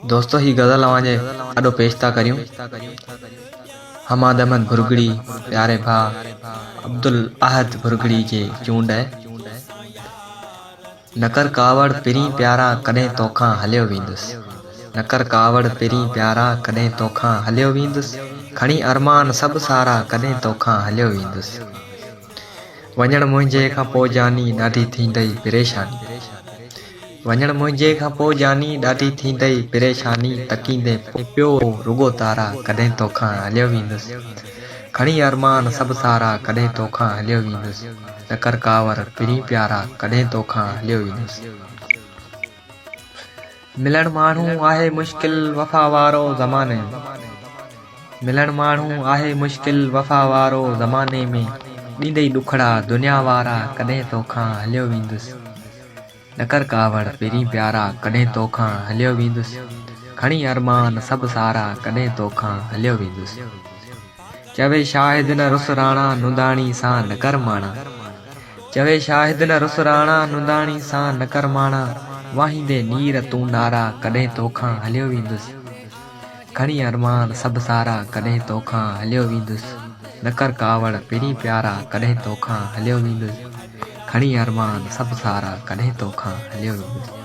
दोस्तों ही गज़ल अवांजे अॾो पेश था करियूं। हमाद अहमद भुरगड़ी प्यारे भा अब्दुल अहद भुरगड़ी जे चूंड है। नकर कावड़ पिरी प्यारा कॾहिं तोखां हलियो वेंदुसि। नकर कावड़ पिरी प्यारा कॾहिं तोखां हलियो वेंदुसि। खणी अरमान सभु सारा कॾहिं तोखां हलियो वेंदुसि। वञण मुंहिंजे खां पोइ जानी ॾाढी थींदई परेशानी। वञण मुंहिंजे खां पोइ जानी ॾाढी थींदई परेशानी। तकींदे पियो रुगो तारा कॾहिं तोखां हलियो वेंदुसि। खणी अरमान सभु सारा कॾहिं तोखां हलियो वेंदुसि। नकर कावर पिरी प्यारा कॾहिं तोखां हलियो वेंदुसि। मिलण माण्हू आहे मुश्किल वफ़ा वारो ज़माने में। मिलण माण्हू आहे मुश्किल वफ़ा वारो ज़माने में। ॾींदई ॾुखड़ा दुनिया वारा कॾहिं तोखां हलियो वेंदुसि। नकर कावड़ पिरी प्यारा कॾहिं तोखां हलियो वेंदुसि। खणी अरमान सभु सारा कॾहिं तोखां हलियो वेंदुसि। चवे शाहिद न रुस राणा नुंदाणी सां न कर माणा। चवे शाहिद न रुस राणा नुंदाणी सां न कर माणा। वाहींदे नीर तूं नारा कॾहिं तोखां हलियो वेंदुसि। खणी अरमान सभु सारा कॾहिं तोखां हलियो वेंदुसि। नकर कावड़ पिरी प्यारा कॾहिं तोखां हलियो वेंदुसि। खणी अरमान सभु सारा कॾहिं तोखां हलियो वेंदुसि।